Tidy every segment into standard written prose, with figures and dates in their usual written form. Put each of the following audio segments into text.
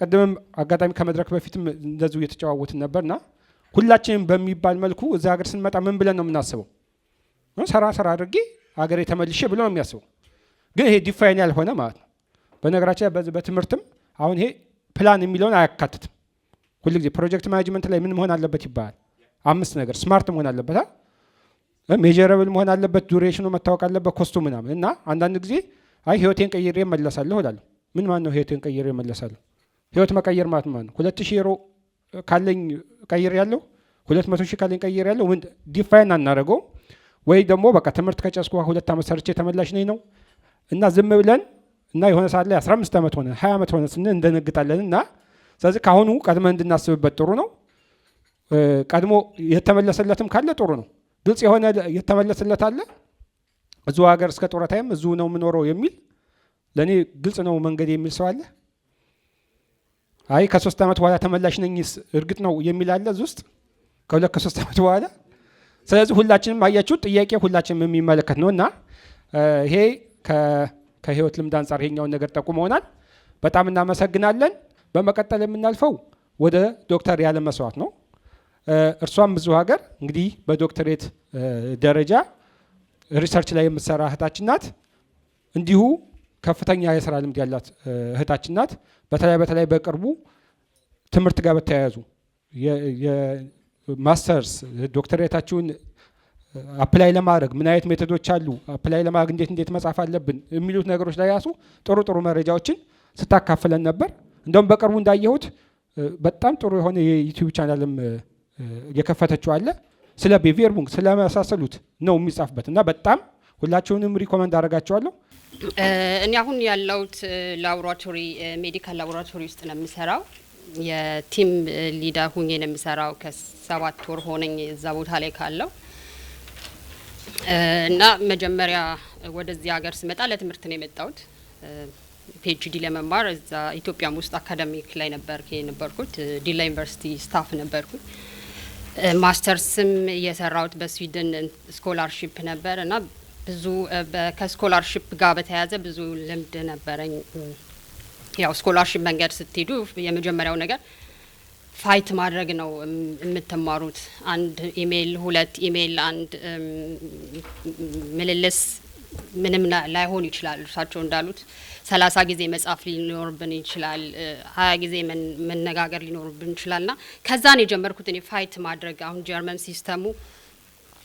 ቀደም አጋጣሚ ከመድረክ በፊትም እንደዚሁ እየተጨዋወትን ነበርና ሁላችንም በሚባል መልኩ እዛ ሀገር ስንመጣ ምን ብለን ነው የምናስበው? ሰራ አድርጌ ሀገሬ ተመልሼ ብሎ ነው የሚያስበው። ግን ይሄ ዲፋይን ያልሆነ ማለት ነው። በነገራችን በትምህርትም አሁን ይሄ ፕላን የሚለውን አያካትትም። ሁልጊዜ ፕሮጀክት ማኔጅመንት ላይ ምን መሆን አለበት ይባላል? 5 ነገር ስማርት መሆን አለበት፣ ሜጀረብል መሆን አለበት፣ ዱሬሽኑ መታወቅ አለበት፣ ኮስቱ ምናምን እና አንዳንድ ጊዜ አይ ህይወቴን ቀይሬ እመለሳለሁ እላለሁ። ምን ማለት ነው ህይወቴን ቀይሬ እመለሳለሁ? ህይወት መቀየር ማለት ነው 2000 ዩሮ ካለኝ ቀይሬ ያለው 200 ሺህ ካለኝ ቀይሬ ያለው ምን ዲፋይን አናደርገው ወይ ደግሞ በቃ ትምህርት ከጨስኩ 2 ዓመት ሰርቼ ተመላሽ ነኝ ነው እና ዝም ብለን እና የሆነ ሰዓት ላይ 15 ዓመት ሆነ 20 ዓመት ሆነ ስንል እንደነግጣለን እና ስለዚህ ካሁኑ ቀድመን እንድናስብበት ጥሩ ነው። ቀድሞ የተመለሰለትም ካለ ጥሩ ነው። ግልጽ የሆነ የተመለሰለት አለ እዚሁ ሀገር እስከ ጡረታዬም እዚሁ ነው የምኖረው የሚል ለኔ ግልጽ ነው መንገድ የሚል ሰው አለ። አይ ከ3 ዓመት በኋላ ተመላሽ ነኝስ እርግጥ ነው የሚል አለ እዚህ ውስጥ ከ2 ዓመት በኋላ። ስለዚህ ሁላችንም አያችሁ ጥያቄ ሁላችንም የሚመለከት ነውና ይሄ ከህይወት ልምድ አንፃር ይሄኛውን ነገር ጠቁመውናል። በጣም እናመሰግናለን። በመቀጠል የምናልፈው ወደ ዶክተር ያለመስዋዕት ነው። እርሷም ብዙ ሀገር እንግዲህ በዶክተሬት ደረጃ ሪሰርች ላይ የምትሰራ እህታችን ናት። እንዲሁ ከፍተኛ የስራ ልምድ ያላት እህታችን ናት። በተለይ በቅርቡ ትምህርት ጋር በተያያዙ የማስተርስ ዶክተሬታችሁን አፕላይ ለማድረግ ምን አይነት ሜቶዶች አሉ፣ አፕላይ ለማድረግ እንዴት መጻፍ አለብን የሚሉት ነገሮች ላይ ያሱ ጥሩ መረጃዎችን ስታካፍለን ነበር። እንደውም በቅርቡ እንዳየሁት በጣም ጥሩ የሆነ የዩቲዩብ ቻናልም የከፈተችው አለ። ስለ ቢሄቪየር ስለመሳሰሉት ነው የሚጻፍበት እና በጣም ሁላችሁንም ሪኮመንድ አደርጋቸዋለሁ። እኔ አሁን ያለሁት ላቦራቶሪ ሜዲካል ላቦራቶሪ ውስጥ ነው የምሰራው። የቲም ሊደር ሁኜ ነው የምሰራው። ከ7 ወር ሆነኝ እዛ ቦታ ላይ ካለው እና መጀመሪያ ወደዚህ ሀገር ስመጣ ለትምህርት ነው የመጣሁት። ፒኤችዲ ለመማር እዛ ኢትዮጵያ ውስጥ አካዳሚክ ላይ ነበርኩት። ዲላ ዩኒቨርሲቲ ስታፍ ነበርኩኝ። ማስተርስም የሰራሁት በስዊድን ስኮላርሺፕ ነበር እና ብዙ ከስኮላርሺፕ ጋር በተያያዘ ብዙ ልምድ ነበረኝ። ያው ስኮላርሺፕ መንገድ ስትሄዱ የመጀመሪያው ነገር ፋይት ማድረግ ነው የምትማሩት። 1 ኢሜል 2 ኢሜል 1 ምልልስ ምንም ላይሆን ይችላል። እርሳቸው እንዳሉት 30 ጊዜ መጻፍ ሊኖርብን ይችላል፣ 20 ጊዜ መነጋገር ሊኖርብን ይችላልና ከዛ ነው የጀመርኩት እኔ ፋይት ማድረግ። አሁን ጀርመን ሲስተሙ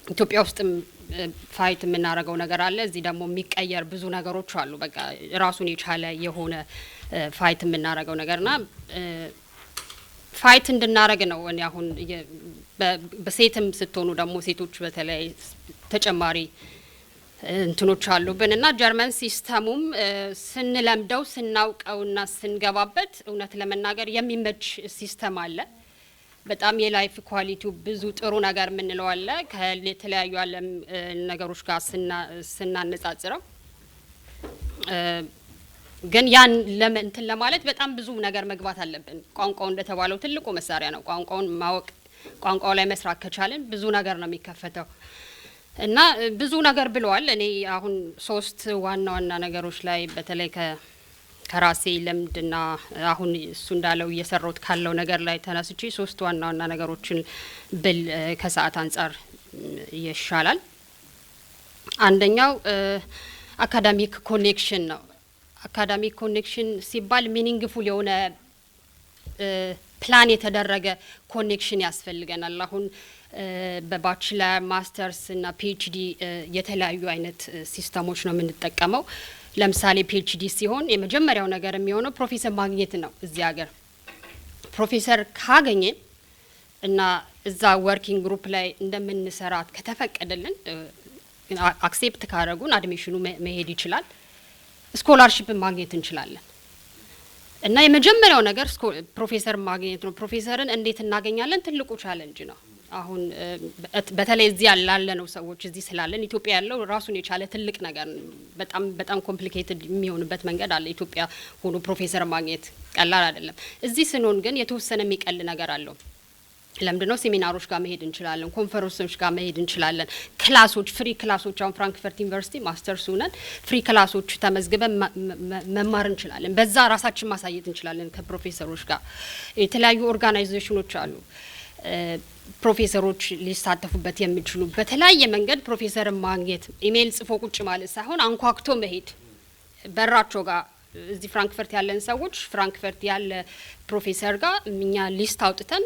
ኢትዮጵያ ውስጥም ፋይት የምናደርገው ነገር አለ፣ እዚህ ደግሞ የሚቀየር ብዙ ነገሮች አሉ። በቃ ራሱን የቻለ የሆነ ፋይት የምናደርገው ነገርና ፋይት እንድናደርግ ነው። እኔ አሁን በሴትም ስትሆኑ ደግሞ ሴቶች በተለይ ተጨማሪ እንትኖች አሉብን እና ጀርመን ሲስተሙም ስንለምደው ስናውቀውና ስንገባበት እውነት ለመናገር የሚመች ሲስተም አለ። በጣም የላይፍ ኳሊቲው ብዙ ጥሩ ነገር የምንለው አለ ከተለያዩ ዓለም ነገሮች ጋር ስናነጻጽረው። ግን ያን እንትን ለማለት በጣም ብዙ ነገር መግባት አለብን። ቋንቋው እንደተባለው ትልቁ መሳሪያ ነው። ቋንቋውን ማወቅ፣ ቋንቋው ላይ መስራት ከቻለን ብዙ ነገር ነው የሚከፈተው እና ብዙ ነገር ብለዋል። እኔ አሁን 3 ዋና ነገሮች ላይ በተለይ ከራሴ ልምድና አሁን እሱ እንዳለው እየሰራሁት ካለው ነገር ላይ ተነስቼ 3 ዋና ነገሮችን ብል ከሰዓት አንፃር ይሻላል። አንደኛው አካዳሚክ ኮኔክሽን ነው። አካዳሚክ ኮኔክሽን ሲባል ሚኒንግፉል የሆነ ፕላን የተደረገ ኮኔክሽን ያስፈልገናል። አሁን በባችለር ማስተርስ እና ፒኤችዲ የተለያዩ አይነት ሲስተሞች ነው የምንጠቀመው። ለምሳሌ ፒኤችዲ ሲሆን የመጀመሪያው ነገር የሚሆነው ፕሮፌሰር ማግኘት ነው። እዚህ ሀገር ፕሮፌሰር ካገኘን እና እዛ ወርኪንግ ግሩፕ ላይ እንደምንሰራት ከተፈቀደልን አክሴፕት ካደረጉን አድሚሽኑ መሄድ ይችላል። ስኮላርሺፕ ማግኘት እንችላለን። እና የመጀመሪያው ነገር ፕሮፌሰር ማግኘት ነው። ፕሮፌሰርን እንዴት እናገኛለን? ትልቁ ቻሌንጅ ነው። አሁን በተለይ እዚህ ያላለነው ሰዎች እዚህ ስላለን ኢትዮጵያ ያለው ራሱን የቻለ ትልቅ ነገር በጣም ኮምፕሊኬትድ የሚሆንበት መንገድ አለ። ኢትዮጵያ ሆኖ ፕሮፌሰር ማግኘት ቀላል አይደለም። እዚህ ስንሆን ግን የተወሰነ የሚቀል ነገር አለው። ለምንድነው ሴሚናሮች ጋር መሄድ እንችላለን ኮንፈረንሶች ጋር መሄድ እንችላለን ክላሶች ፍሪ ክላሶች አሁን ፍራንክፈርት ዩኒቨርሲቲ ማስተርስ ሆነን ፍሪ ክላሶች ተመዝግበን መማር እንችላለን በዛ ራሳችን ማሳየት እንችላለን ከፕሮፌሰሮች ጋር የተለያዩ ኦርጋናይዜሽኖች አሉ ፕሮፌሰሮች ሊሳተፉበት የሚችሉ በተለያየ መንገድ ፕሮፌሰርን ማግኘት ኢሜል ጽፎ ቁጭ ማለት ሳይሆን አንኳክቶ መሄድ በራቸው ጋር እዚህ ፍራንክፈርት ያለን ሰዎች ፍራንክፈርት ያለ ፕሮፌሰር ጋር እኛ ሊስት አውጥተን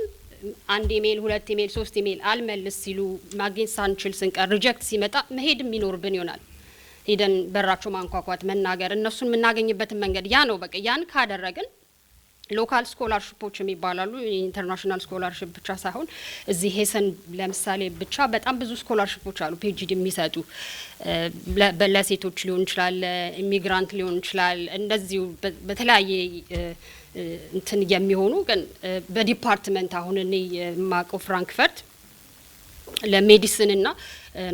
አንድ ኢሜል ሁለት ኢሜል ሶስት ኢሜል አልመልስ ሲሉ ማግኘት ሳንችል ስንቀር ሪጀክት ሲመጣ መሄድም ይኖርብን ይሆናል ሄደን በራቸው ማንኳኳት መናገር እነሱን የምናገኝበትን መንገድ ያ ነው በቃ ያን ካደረግን ሎካል ስኮላርሺፖች የሚባላሉ ኢንተርናሽናል ስኮላርሺፕ ብቻ ሳይሆን እዚህ ሄሰን ለምሳሌ ብቻ በጣም ብዙ ስኮላርሺፖች አሉ ፒኤችዲ የሚሰጡ ለሴቶች ሊሆን ይችላል ኢሚግራንት ሊሆን ይችላል እንደዚሁ በተለያየ እንትን የሚሆኑ ግን በዲፓርትመንት አሁን እኔ ማቆ ፍራንክፈርት ለሜዲሲን እና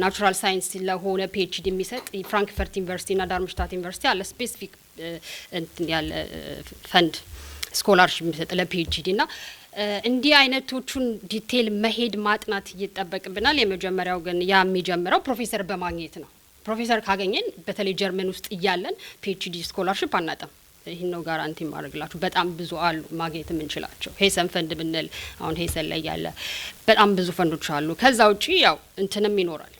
ናቹራል ሳይንስ ለሆነ ፒኤችዲ የሚሰጥ ፍራንክፈርት ዩኒቨርሲቲ እና ዳርምሽታት ዩኒቨርሲቲ አለ ስፔሲፊክ እንትን ያለ ፈንድ ስኮላርሺፕ የሚሰጥ ለፒኤችዲ እና እንዲህ አይነቶቹን ዲቴል መሄድ ማጥናት ይተጠበቅብናል የመጀመሪያው ግን ያ የሚጀምረው ፕሮፌሰር በማግኘት ነው ፕሮፌሰር ካገኘን በተለይ ጀርመን ውስጥ ይያለን ፒኤችዲ ስኮላርሺፕ አናጣም ይሄን ነው ጋራንቲ ማድረግላችሁ በጣም ብዙ አሉ ማግኘት የምንችላቸው ሄሰን ፈንድ ብንል አሁን ሄሰን ላይ ያለ በጣም ብዙ ፈንዶች አሉ ከዛ ውጪ ያው እንትንም ይኖራል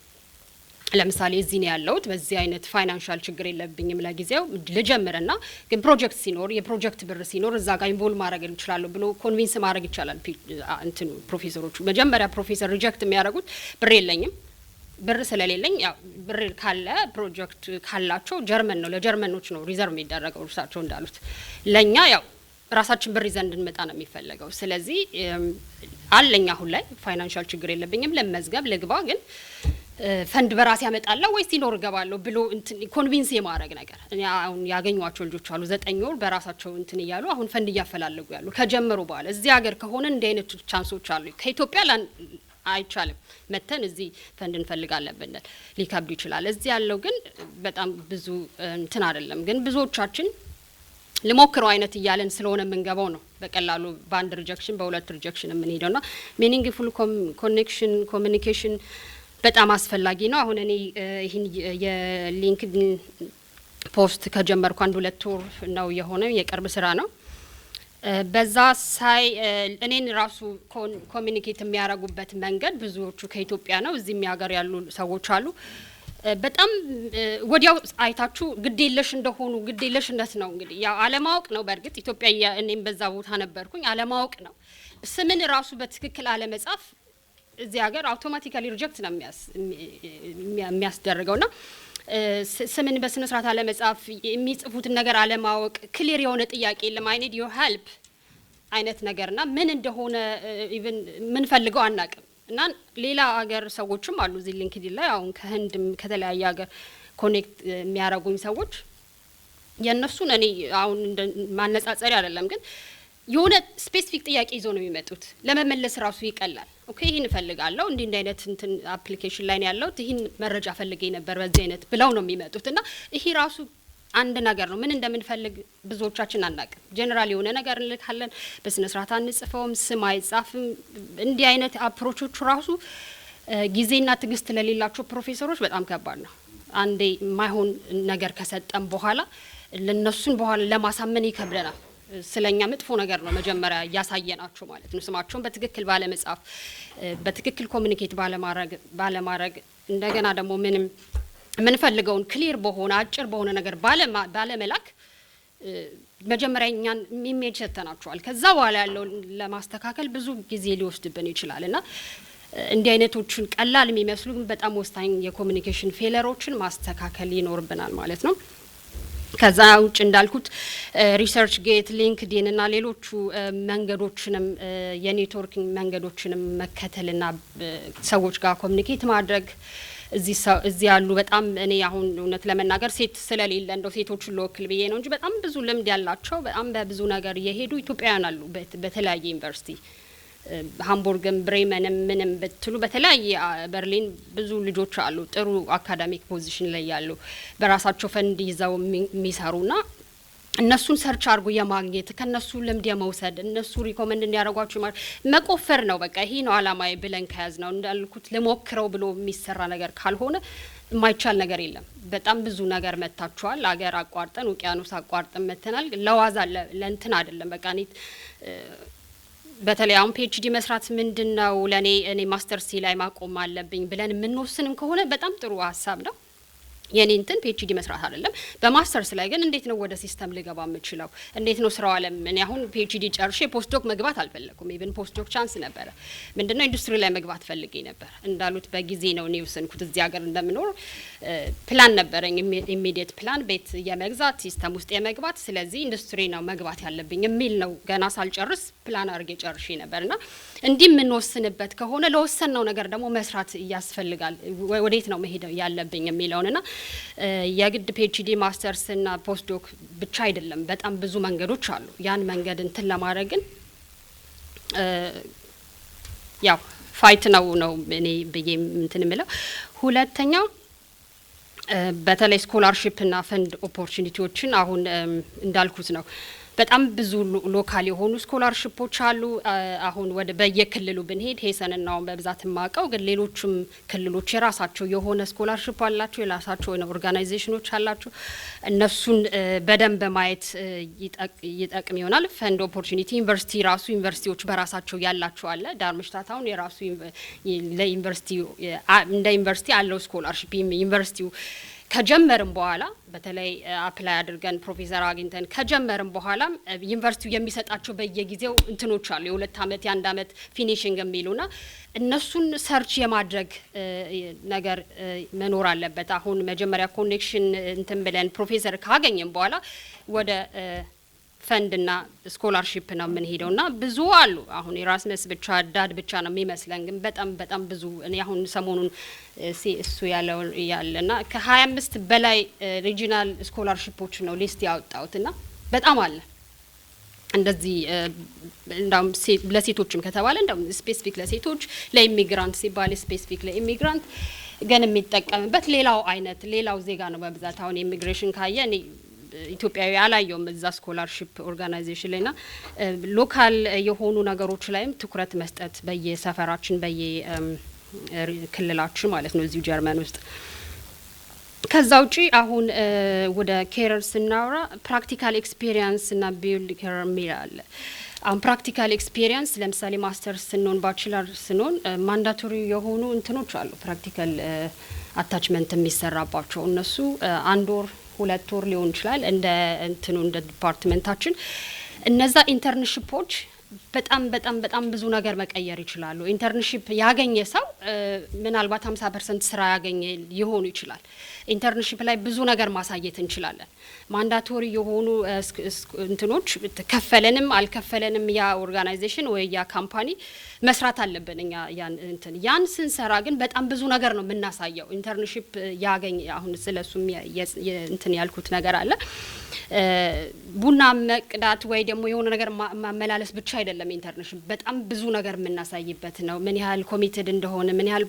ለምሳሌ እዚህ ነው ያለውት በዚህ አይነት ፋይናንሻል ችግር የለብኝም ለጊዜው ልጀምርና ግን ፕሮጀክት ሲኖር የፕሮጀክት ብር ሲኖር እዛ ጋር ኢንቮልቭ ማድረግ እንችላለን ብሎ ኮንቪንስ ማድረግ ይቻላል እንትኑ ፕሮፌሰሮቹ መጀመሪያ ፕሮፌሰር ሪጀክት የሚያደርጉት ብር የለኝም ብር ስለሌለኝ ያው ብር ካለ ፕሮጀክት ካላቸው ጀርመን ነው ለጀርመኖች ነው ሪዘርቭ የሚደረገው እርሳቸው እንዳሉት ለኛ ያው ራሳችን ብር ይዘን እንድንመጣ ነው የሚፈልገው ስለዚህ አለኛ አሁን ላይ ፋይናንሻል ችግር የለብኝም ለመዝገብ ልግባ ግን ፈንድ በራስ ያመጣለው ወይስ ይኖር ገባለው ብሎ እንትን ኮንቪንስ የማድረግ ነገር እኔ አሁን ያገኙዋቸው ልጆች አሉ 9 ወር በራሳቸው እንትን ይያሉ አሁን ፈንድ ያፈላልጉ ያሉ ከጀመሩ በኋላ እዚህ ሀገር ከሆነ እንደ አይነት ቻንሶች አሉ ከኢትዮጵያ አይቻልም መተን እዚህ ፈንድ እንፈልጋለን ብንል ሊከብድ ይችላል እዚህ ያለው ግን በጣም ብዙ እንትን አይደለም ግን ብዙዎቻችን ለሞክረው አይነት ይያለን ስለሆነ መንገባው ነው በቀላሉ ባንድ ሪጀክሽን በሁለት ሪጀክሽን ምን ሄደውና ሚኒንግፉል ኮኔክሽን ኮሚኒኬሽን በጣም አስፈላጊ ነው አሁን እኔ ይሄን የሊንክድኢን ፖስት ከጀመርኩ አንድ 2 ወር ነው የሆነው የቅርብ ስራ ነው በዛ ሳይ እኔን ራሱ ኮሚኒኬት የሚያረጉበት መንገድ ብዙዎቹ ከኢትዮጵያ ነው እዚህ የሚያገር ያሉ ሰዎች አሉ በጣም ወዲያው አይታችሁ ግዴለሽ እንደሆኑ ግዴለሽነት ነው እንግዲህ ያው አለማወቅ ነው በርግጥ ኢትዮጵያ እኔም በዛ ቦታ ነበርኩኝ አለማወቅ ነው ስምን ራሱ በትክክል አለመጻፍ እዚህ ሀገር አውቶማቲካሊ ሪጀክት ነው የሚያስደርገውና ስምን በስነ ስርዓት አለመጻፍ የሚጽፉትን ነገር አለማወቅ ክሊር የሆነ ጥያቄ ለማይኒድ ዩ ሄልፕ አይነት ነገርና ምን እንደሆነ ኢቭን ምን ፈልገው አናቅም እና ሌላ ሀገር ሰዎችም አሉ እዚህ ሊንክድኢን ላይ አሁን ከህንድም ከተለያየ ሀገር ኮኔክት የሚያረጉኝ ሰዎች የነሱን እኔ አሁን ማነጻጸሪ አይደለም ግን የሆነ ስፔሲፊክ ጥያቄ ይዞ ነው የሚመጡት ለመመለስ ራሱ ይቀላል ኦኬ ይሄን ፈልጋለሁ እንዴ አይነት እንትን አፕሊኬሽን ላይ ነው ያለው ይሄን መረጃ ፈልጌ ነበር በዚህ አይነት ብለው ነው የሚመጡትና ይሄ ራሱ አንድ ነገር ነው ምን እንደምንፈልግ ብዙዎቻችን አናውቅም ጀነራል የሆነ ነገር እንልካለን በስነ ስርዓት አንጽፈውም ስም አይጻፍም እንዴ አይነት አፕሮቾቹ ራሱ ጊዜና ትግስት ለሌላቸው ፕሮፌሰሮች በጣም ከባድ ነው አንዴ ማይሆን ነገር ከሰጠን በኋላ ለነሱን በኋላ ለማሳመን ይከብደናል ስለኛ መጥፎ ነገር ነው መጀመሪያ ያሳየናቸው ማለት ነው ስማቸውን በትክክል ባለ መጻፍ በትክክል ኮሙኒኬት ባለማድረግ እንደገና ደግሞ ምንም ምን ፈልገውን ክሊር በሆነ አጭር በሆነ ነገር ባለ መላክ መጀመሪያ እኛን ኢሜጅ ሰተናቸዋል ከዛ በኋላ ያለው ለማስተካከል ብዙ ጊዜ ሊወስድብን ይችላልና እንዲህ አይነቶችን ቀላል የሚመስሉ ግን በጣም ወሳኝ የኮሙኒኬሽን ፌለሮችን ማስተካከል ይኖርብናል ማለት ነው ከዛ ውጭ እንዳልኩት ሪሰርች ጌት ሊንክድኢን እና ሌሎቹ መንገዶችንም የኔትወርኪንግ መንገዶችንም መከተልና ሰዎች ጋር ኮሙኒኬት ማድረግ እዚህ ያሉ በጣም እኔ አሁን እውነት ለመናገር ሴት ስለሌለ እንደው ሴቶችን ለወክል ብዬ ነው እንጂ በጣም ብዙ ልምድ ያላቸው በጣም በብዙ ነገር የሄዱ ኢትዮጵያውያን አሉ በተለያየ ዩኒቨርሲቲ ሃምቡርግም ብሬመንም ምንም በትሉ በተለያየ በርሊን ብዙ ልጆች አሉ ጥሩ አካዳሚክ ፖዚሽን ላይ ያሉ በራሳቸው ፈንድ ይዘው የሚሰሩና እነሱን ሰርች አድርጎ የማግኘት ከነሱ ልምድ የመውሰድ እነሱ ሪኮመንድ እንዲያደርጓችሁ መቆፈር ነው። በቃ ይሄ ነው አላማዬ ብለን ከያዝ ነው እንዳልኩት ልሞክረው ብሎ የሚሰራ ነገር ካልሆነ የማይቻል ነገር የለም። በጣም ብዙ ነገር መታችኋል። አገር አቋርጠን ውቅያኖስ አቋርጠን መተናል። ለዋዛ ለእንትን አይደለም። በቃ በተለይ አሁን ፒኤችዲ መስራት ምንድነው ለኔ እኔ ማስተርስ ላይ ማቆም አለብኝ ብለን የምንወስንም ከሆነ በጣም ጥሩ ሀሳብ ነው። የኔ እንትን ፒኤችዲ መስራት አይደለም። በማስተርስ ላይ ግን እንዴት ነው ወደ ሲስተም ልገባ የምችለው? እንዴት ነው ስራው አለም? እኔ አሁን ፒኤችዲ ጨርሼ ፖስትዶክ መግባት አልፈለኩም። ኢቭን ፖስትዶክ ቻንስ ነበረ። ምንድነው ኢንዱስትሪ ላይ መግባት ፈልጌ ነበር። እንዳሉት በጊዜ ነው እኔ ወሰንኩት። እዚህ ሀገር እንደምኖር ፕላን ነበረኝ፣ ኢሚዲየት ፕላን ቤት የመግዛት ሲስተም ውስጥ የመግባት። ስለዚህ ኢንዱስትሪ ነው መግባት ያለብኝ የሚል ነው። ገና ሳልጨርስ ፕላን አድርጌ ጨርሼ ነበርና እንዲህ የምንወስንበት ከሆነ ለወሰንነው ነገር ደግሞ መስራት ያስፈልጋል። ወዴት ነው መሄድ ያለብኝ የሚለውንና የግድ ፒኤችዲ ማስተርስ እና ፖስትዶክ ብቻ አይደለም። በጣም ብዙ መንገዶች አሉ። ያን መንገድ እንትን ለማድረግ ግን ያው ፋይት ነው እኔ ብዬ እንትን ምለው። ሁለተኛው በተለይ ስኮላርሺፕ እና ፈንድ ኦፖርቹኒቲዎችን አሁን እንዳልኩት ነው። በጣም ብዙ ሎካል የሆኑ ስኮላርሺፖች አሉ። አሁን ወደ በየክልሉ ብንሄድ ሄሰንናው በብዛት ማቀው ግን ሌሎችም ክልሎች የራሳቸው የሆነ ስኮላርሺፕ አላቸው፣ የራሳቸው የሆነ ኦርጋናይዜሽኖች አላቸው። እነሱን በደንብ ማየት ይጠቅም ይሆናል። ፈንድ ኦፖርቹኒቲ ዩኒቨርሲቲዎች በራሳቸው ያላቸው አለ። ዳርምሽታት አሁን የራሱ ለዩኒቨርሲቲ እንደ ዩኒቨርሲቲ አለው ስኮላርሺፕ። ዩኒቨርሲቲው ከጀመርም በኋላ በተለይ አፕላይ አድርገን ፕሮፌሰር አግኝተን ከጀመርም በኋላ ዩኒቨርሲቲው የሚሰጣቸው በየጊዜው እንትኖች አሉ። የ2 አመት የ1 አመት ፊኒሺንግ የሚሉና እነሱን ሰርች የማድረግ ነገር መኖር አለበት። አሁን መጀመሪያ ኮኔክሽን እንትን ብለን ፕሮፌሰር ካገኘን በኋላ ወደ ፈንድና ስኮላርሺፕ ነው የምንሄደውና ብዙ አሉ። አሁን የራስመስ ብቻ ዳድ ብቻ ነው የሚመስለን፣ ግን በጣም ብዙ እኔ አሁን ሰሞኑን እሱ ያለና ከ25 በላይ ሪጂናል ስኮላርሺፖች ነው ሊስት ያወጣውትና በጣም አለ። እንደዚህ እንዳውም ለሴቶችም ከተባለ እንዳውም ስፔሲፊክ ለሴቶች ለኢሚግራንት ሲባል ስፔሲፊክ ለኢሚግራንት ግን የሚጠቀምበት ሌላው ዜጋ ነው በብዛት። አሁን ኢሚግሬሽን ካየ እኔ ኢትዮጵያዊ አላየውም እዛ ስኮላርሺፕ ኦርጋናይዜሽን ላይና ሎካል የሆኑ ነገሮች ላይም ትኩረት መስጠት በየሰፈራችን በየክልላችን ማለት ነው እዚሁ ጀርመን ውስጥ። ከዛ ውጪ አሁን ወደ ኬረር ስናወራ ፕራክቲካል ኤክስፒሪየንስ እና ቢልድ ኬረር ሚላል። አሁን ፕራክቲካል ኤክስፒሪየንስ ለምሳሌ ማስተርስ ስንሆን ባችለር ስንሆን ማንዳቶሪ የሆኑ እንትኖች አሉ። ፕራክቲካል አታችመንት የሚሰራባቸው እነሱ 1 ወር 2 ወር ሊሆን ይችላል እንደ ዲፓርትመንታችን። እነዛ ኢንተርንሺፖች በጣም ብዙ ነገር መቀየር ይችላሉ። ኢንተርንሺፕ ያገኘ ሰው ምናልባት 50% ስራ ያገኘ ሊሆኑ ይችላል። ኢንተርንሺፕ ላይ ብዙ ነገር ማሳየት እንችላለን። ማንዳቶሪ የሆኑ እንትኖች ከፈለንም አልከፈለንም ያ ኦርጋናይዜሽን ወይ ያ ካምፓኒ መስራት አለብን። እኛ ያን ስንሰራ ግን በጣም ብዙ ነገር ነው የምናሳየው። ኢንተርንሺፕ ያገኘ አሁን ስለሱ እንትን ያልኩት ነገር አለ። ቡና መቅዳት ወይ ደግሞ የሆነ ነገር ማመላለስ ብቻ አይደለም። ኢንተርንሺፕ በጣም ብዙ ነገር የምናሳይበት ነው። ምን ያህል ኮሚትድ እንደሆነ፣ ምን ያህል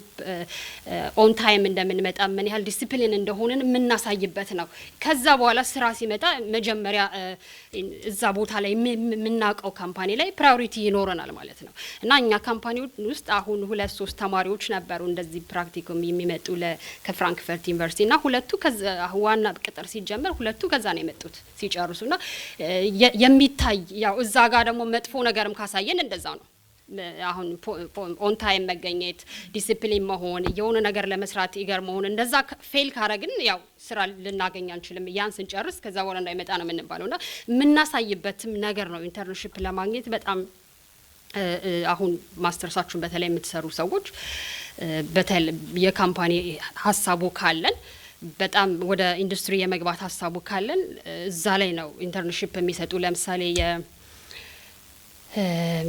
ኦን ታይም እንደምንመጣ፣ ምን ያህል ዲሲፕሊን እንደሆነን የምናሳይበት ነው። ከዛ በኋላ ስራ ሲመጣ መጀመሪያ እዛ ቦታ ላይ የምናውቀው ካምፓኒ ላይ ፕራዮሪቲ ይኖረናል ማለት ነው። እና እኛ ካምፓኒ ውስጥ አሁን 2-3 ተማሪዎች ነበሩ እንደዚህ ፕራክቲኩም የሚመጡ ከፍራንክፈርት ዩኒቨርሲቲ እና ሁለቱ ዋና ቅጥር ሲጀመር ሁለቱ ከዛ ነው የመጡት ሲጨርሱና የሚታይ ያው እዛ ጋር ደግሞ መጥፎ ነገርም ካሳየን እንደዛው ነው። አሁን ኦን ታይም መገኘት፣ ዲሲፕሊን መሆን፣ የሆነ ነገር ለመስራት ይገር መሆን እንደዛ ፌል ካረግን ያው ስራ ልናገኝ አንችልም። ያን ስንጨርስ ከዛ በኋላ እንዳይመጣ ነው የምንባለውና የምናሳይበትም ነገር ነው። ኢንተርንሺፕ ለማግኘት በጣም አሁን ማስተርሳችሁን በተለይ የምትሰሩ ሰዎች በተለይ የካምፓኒ ሀሳቡ ካለን በጣም ወደ ኢንዱስትሪ የመግባት ሀሳቡ ካለን እዛ ላይ ነው ኢንተርንሺፕ የሚሰጡ። ለምሳሌ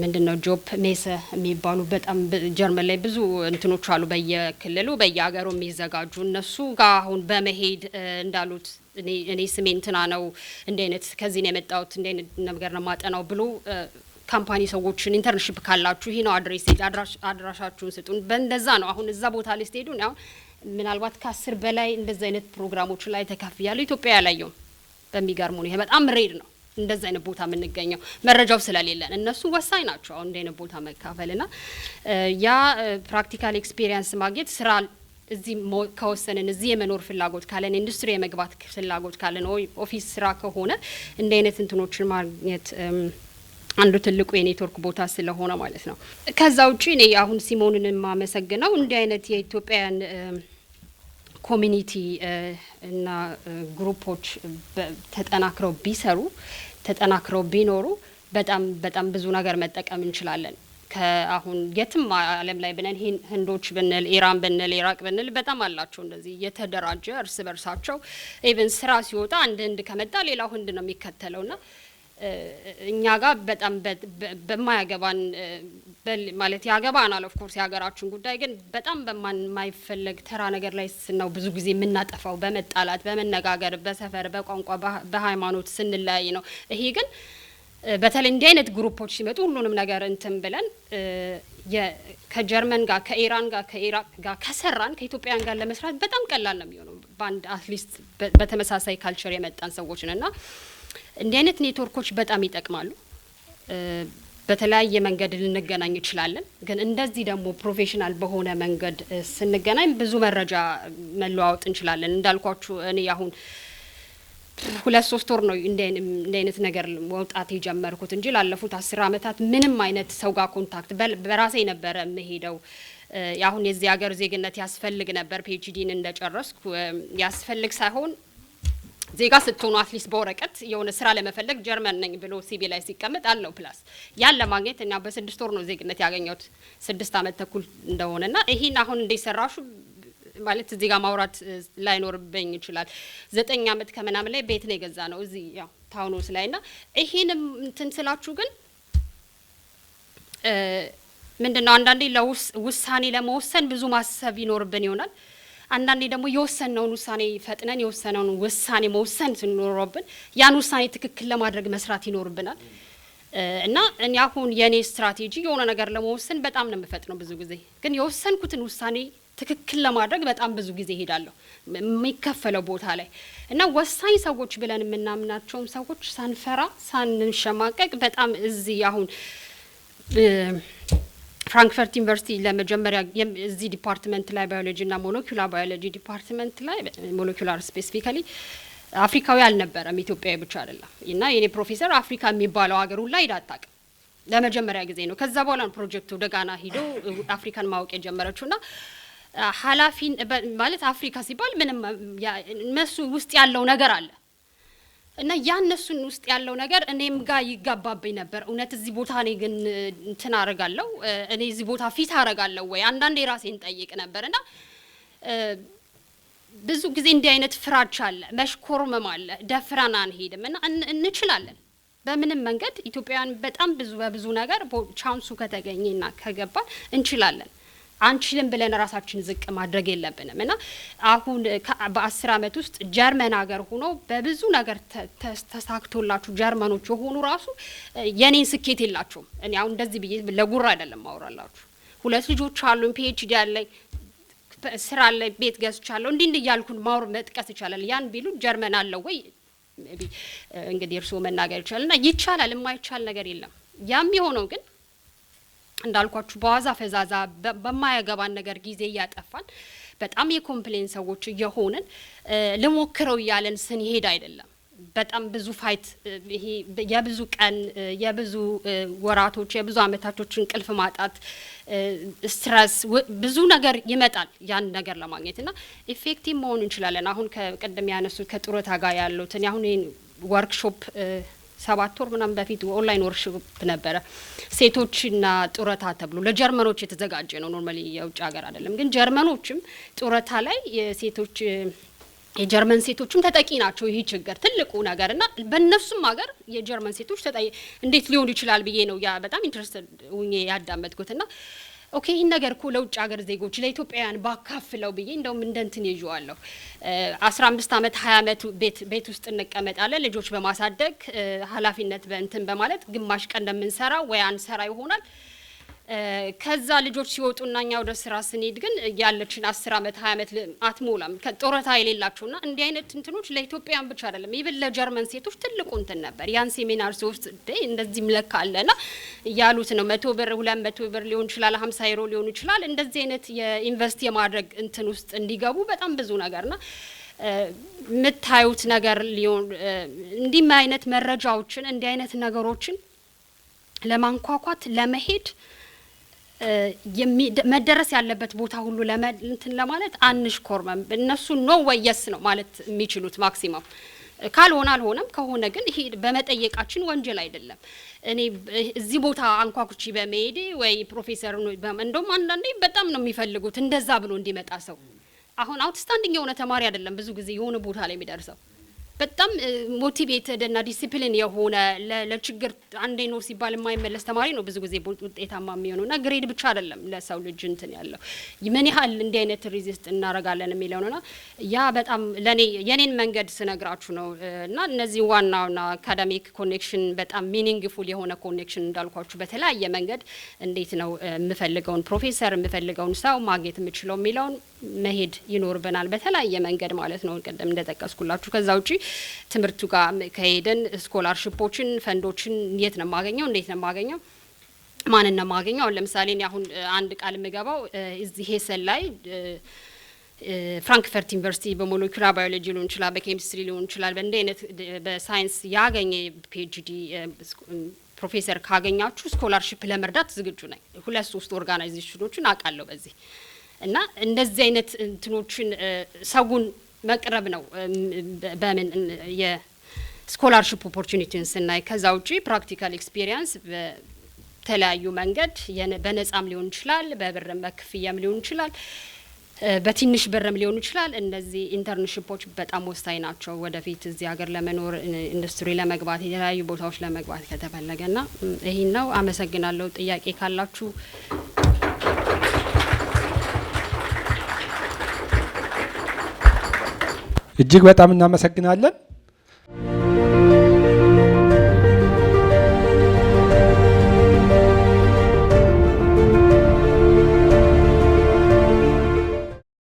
ምንድነው ጆብ ሜሰ የሚባሉ በጣም ጀርመን ላይ ብዙ እንትኖች አሉ በየክልሉ በየሀገሩ የሚዘጋጁ። እነሱ ጋር አሁን በመሄድ እንዳሉት እኔ ስሜ እንትና ነው እንደ አይነት ከዚህ ነው የመጣሁት እንደ አይነት ነገር ነው ማጠናው ብሎ ካምፓኒ ሰዎችን ኢንተርንሺፕ ካላችሁ ይሄ ነው አድራሻችሁን ስጡን። በእንደዛ ነው አሁን እዛ ቦታ ላይ ስትሄዱ ነው ምናልባት ከ10 በላይ እንደዚህ አይነት ፕሮግራሞች ላይ ተካፍያለሁ። ኢትዮጵያ ያላየው በሚገርም ነው። ይሄ በጣም ሬድ ነው። እንደዚህ አይነት ቦታ የምንገኘው መረጃው ስለሌለን እነሱ ወሳኝ ናቸው አሁን እንደ አይነት ቦታ መካፈልና ያ ፕራክቲካል ኤክስፒሪየንስ ማግኘት ስራ እዚህ ከወሰንን እዚህ የመኖር ፍላጎት ካለን ኢንዱስትሪ የመግባት ፍላጎት ካለን ኦፊስ ስራ ከሆነ እንደ አይነት እንትኖችን ማግኘት አንዱ ትልቁ የኔትወርክ ቦታ ስለሆነ ማለት ነው። ከዛ ውጪ እኔ አሁን ሲሞንን ማመሰግነው እንደ አይነት የኢትዮጵያን ኮሚኒቲ እና ግሩፖች ተጠናክረው ቢሰሩ ተጠናክረው ቢኖሩ በጣም ብዙ ነገር መጠቀም እንችላለን። ከአሁን የትም ዓለም ላይ ብነን ህንዶች ብንል ኢራን ብንል ኢራቅ ብንል በጣም አላቸው እንደዚህ የተደራጀ እርስ በርሳቸው ኢቭን ስራ ሲወጣ አንድ ህንድ ከመጣ ሌላው ህንድ ነው የሚከተለውና እኛ ጋር በጣም በማያገባን ማለት ያገባናል ኦፍ ኮርስ የሀገራችን ጉዳይ ግን በጣም በማይፈለግ ተራ ነገር ላይ ነው ብዙ ጊዜ የምናጠፋው በመጣላት በመነጋገር በሰፈር በቋንቋ በሃይማኖት ስንለያይ ነው። ይሄ ግን በተለይ እንዲህ አይነት ግሩፖች ሲመጡ ሁሉንም ነገር እንትን ብለን ከጀርመን ጋር ከኢራን ጋር ከኢራቅ ጋር ከሰራን ከኢትዮጵያውያን ጋር ለመስራት በጣም ቀላል ነው የሚሆነው ባንድ አትሊስት በተመሳሳይ ካልቸር የመጣን ሰዎች ነንና እንዲህ አይነት ኔትወርኮች በጣም ይጠቅማሉ። በተለያየ መንገድ ልንገናኝ እንችላለን ግን እንደዚህ ደግሞ ፕሮፌሽናል በሆነ መንገድ ስንገናኝ ብዙ መረጃ መለዋወጥ እንችላለን። እንዳልኳችሁ እኔ አሁን 2-3 ወር ነው እንደ አይነት ነገር መውጣት የጀመርኩት እንጂ ላለፉት 10 አመታት ምንም አይነት ሰው ጋር ኮንታክት በራሴ ነበር የምሄደው። አሁን የዚህ ሀገር ዜግነት ያስፈልግ ነበር ፒኤችዲን እንደጨረስኩ ያስፈልግ ሳይሆን ዜጋ ስትሆኑ አትሊስት በወረቀት የሆነ ስራ ለመፈለግ ጀርመን ነኝ ብሎ ሲቪ ላይ ሲቀመጥ አለው ፕላስ ያን ለማግኘት እና በ6 ወር ነው ዜግነት ያገኘሁት 6 አመት ተኩል እንደሆነና ይሄን አሁን እንደሰራሹ ማለት እዚህ ጋር ማውራት ላይኖርብኝ ይችላል። 9 አመት ከመናም ላይ ቤት ነው የገዛ ነው እዚህ ያው ታውኖስ ላይና ይሄንም እንትን ስላችሁ ግን ምንድነው አንዳንዴ ለውሳኔ ለመወሰን ብዙ ማሰብ ይኖርብን ይሆናል። አንዳንዴ ደግሞ የወሰነውን ውሳኔ ፈጥነን የወሰነውን ውሳኔ መወሰን ሲኖርብን ያን ውሳኔ ትክክል ለማድረግ መስራት ይኖርብናል። እና እኔ አሁን የኔ ስትራቴጂ የሆነ ነገር ለመወሰን በጣም ነው የምፈጥነው ብዙ ጊዜ ግን የወሰንኩትን ውሳኔ ትክክል ለማድረግ በጣም ብዙ ጊዜ ሄዳለሁ የሚከፈለው ቦታ ላይ እና ወሳኝ ሰዎች ብለን የምናምናቸውም ሰዎች ሳንፈራ ሳንሸማቀቅ በጣም እዚህ አሁን ፍራንክፈርት ዩኒቨርሲቲ ለመጀመሪያ እዚህ ዲፓርትመንት ላይ ባዮሎጂ እና ሞለኪውላር ባዮሎጂ ዲፓርትመንት ላይ ሞለኪውላር ስፔሲፊካሊ አፍሪካዊ አልነበረም ኢትዮጵያዊ ብቻ አይደለም እና የኔ ፕሮፌሰር አፍሪካ የሚባለው ሀገር ሁላ ሄዳ አታውቅም ለመጀመሪያ ጊዜ ነው። ከዛ በኋላ ፕሮጀክቱ ወደ ጋና ሄዶ አፍሪካን ማወቅ የጀመረችውና ኃላፊን ማለት አፍሪካ ሲባል ምንም እነሱ ውስጥ ያለው ነገር አለ እና ያነሱን ውስጥ ያለው ነገር እኔም ጋር ይጋባብኝ ነበር። እውነት እዚህ ቦታ እኔ ግን እንትን አረጋለሁ እኔ እዚህ ቦታ ፊት አረጋለሁ ወይ አንዳንዴ ራሴን ጠይቅ ነበርና ብዙ ጊዜ እንዲህ አይነት ፍራቻ አለ መሽኮርመም አለ ደፍረን አንሄድም እና እንችላለን በምንም መንገድ ኢትዮጵያውያን በጣም በብዙ ነገር ቻንሱ ከተገኘና ከገባን እንችላለን። አንችልም ብለን ራሳችን ዝቅ ማድረግ የለብንም እና አሁን በ10 አመት ውስጥ ጀርመን ሀገር ሆኖ በብዙ ነገር ተሳክቶላችሁ ጀርመኖች ሆኑ ራሱ የኔን ስኬት የላችሁም። እኔ አሁን እንደዚህ ብዬ ለጉራ አይደለም ማውራላችሁ 2 ልጆች አሉኝ ፒኤችዲ አለኝ ስራ ላይ ቤት ገዝቻለሁ እንዲህ ያልኩን ማውር መጥቀስ ይቻላል። ያን ቢሉ ጀርመን አለው ወይ እንግዲህ እርሶ መናገር ይችላልና ይቻላል የማይቻል ነገር የለም። ያም የሆነው ግን እንዳልኳችሁ በዋዛ ፈዛዛ በማያገባን ነገር ጊዜ ያጠፋን በጣም የኮምፕሌን ሰዎች የሆነን ለሞክረው ያለን ስንሄድ አይደለም በጣም ብዙ ፋይት ይሄ የብዙ ቀን የብዙ ወራቶች የብዙ አመታቶች እንቅልፍ ማጣት ስትረስ ብዙ ነገር ይመጣል ያን ነገር ለማግኘትና ኢፌክቲቭ መሆን እንችላለን። አሁን ከቀደም ያነሱት ከጡረታ ጋር ያሉትን አሁን ወርክሾፕ 7 ወር ምናምን በፊት ኦንላይን ወርክሾፕ ነበረ ሴቶችና ጡረታ ተብሎ ለጀርመኖች የተዘጋጀ ነው ኖርማሊ የውጭ ሀገር አይደለም ግን ጀርመኖችም ጡረታ ላይ የሴቶች የጀርመን ሴቶችም ተጠቂ ናቸው። ይሄ ችግር ትልቁ ነገርና በእነሱም ሀገር የጀርመን ሴቶች ተጠቂ እንዴት ሊሆን ይችላል ብዬ ነው ያ በጣም ኢንትረስትድ ሆኜ ያዳመጥኩትና ኦኬ ይሄን ነገር እኮ ለውጭ ሀገር ዜጎች ለኢትዮጵያውያን ባካፍለው ብዬ እንደውም እንደንትን ይዤዋለሁ 15 አመት 20 አመት ቤት ውስጥ እንቀመጣለን ልጆች በማሳደግ ኃላፊነት በእንትን በማለት ግማሽ ቀን እንደምንሰራ ወይ አንሰራ ይሆናል ከዛ ልጆች ሲወጡና እኛ ወደ ስራ ስንሄድ ግን ያለችን 10 አመት 20 አመት አትሞላም ከጦረታ የሌላቸውና እንዲህ አይነት እንትኖች ለኢትዮጵያን ብቻ አይደለም ኢቭን ለጀርመን ሴቶች ትልቁ እንትን ነበር። ያን ሴሚናር ውስጥ እንደዚህ ምለካ አለና ያሉት ነው 100 ብር 200 ብር ሊሆን ይችላል 50 ዩሮ ሊሆን ይችላል። እንደዚህ አይነት የኢንቨስት የማድረግ እንትን ውስጥ እንዲገቡ በጣም ብዙ ነገርና ምታዩት ነገር ሊሆን እንዲህ አይነት መረጃዎችን እንዲህ አይነት ነገሮችን ለማንኳኳት ለመሄድ መደረስ ያለበት ቦታ ሁሉ እንትን ለማለት አንሽኮርመም። እነሱ ኖ ወየስ ነው ማለት የሚችሉት ማክሲመም ካልሆነ አልሆነም ከሆነ ግን ይሄ በመጠየቃችን ወንጀል አይደለም። እኔ እዚህ ቦታ አንኳኩቺ በመሄዴ ወይ ፕሮፌሰር ነው እንደውም አንዳንዴ በጣም ነው የሚፈልጉት እንደዛ ብሎ እንዲመጣ ሰው አሁን አውትስታንዲንግ የሆነ ተማሪ አይደለም ብዙ ጊዜ የሆነ ቦታ ላይ የሚደርሰው በጣም ሞቲቬትድ እና ዲሲፕሊን የሆነ ለችግር አንዴ ነው ሲባል የማይመለስ ተማሪ ነው ብዙ ጊዜ ውጤታማ የሚሆነውና ግሬድ ብቻ አይደለም ለሰው ልጅ እንትን ያለው ምን ያህል እንዲህ አይነት ሪዚስት እናረጋለን የሚለው ነውና ያ በጣም ለኔ የኔን መንገድ ስነግራችሁ ነው። እና እነዚህ ዋናውና አካዳሚክ ኮኔክሽን በጣም ሚኒንግፉል የሆነ ኮኔክሽን እንዳልኳችሁ በተለያየ መንገድ እንዴት ነው የምፈልገውን ፕሮፌሰር የምፈልገውን ሰው ማግኘት የምችለው የሚለውን መሄድ ይኖርብናል በተለያየ መንገድ ማለት ነው ቀደም እንደጠቀስኩላችሁ። ከዛ ውጪ ትምርቱ ጋር ከሄደን ስኮላርሺፖችን ፈንዶችን የት ነው ማገኘው እንዴት ነው ማገኘው ማን ነው ማገኘው? ለምሳሌ አሁን አንድ ቃል ምገባው እዚህ ሄሰን ላይ ፍራንክፈርት ዩኒቨርሲቲ በሞለኪውላር ባዮሎጂ ሊሆን ይችላል በኬሚስትሪ ሊሆን ይችላል በእንደ አይነት በሳይንስ ያገኘ ፒኤችዲ ፕሮፌሰር ካገኛችሁ ስኮላርሺፕ ለመርዳት ዝግጁ ነኝ። 2-3 ኦርጋናይዜሽኖችን አውቃለሁ በዚህ እና እንደዚህ አይነት እንትኖችን ሰጉን መቅረብ ነው በምን የስኮላርሺፕ ኦፖርቹኒቲን ስናይ። ከዛ ውጪ ፕራክቲካል ኤክስፒሪየንስ በተለያዩ መንገድ በነጻም ሊሆን ይችላል በብርም በክፍያም ሊሆን ይችላል በትንሽ ብርም ሊሆን ይችላል። እነዚህ ኢንተርንሺፖች በጣም ወሳኝ ናቸው ወደፊት እዚህ ሀገር ለመኖር ኢንዱስትሪ ለመግባት የተለያዩ ቦታዎች ለመግባት ከተፈለገና ይሄን ነው። አመሰግናለሁ። ጥያቄ ካላችሁ እጅግ በጣም እናመሰግናለን።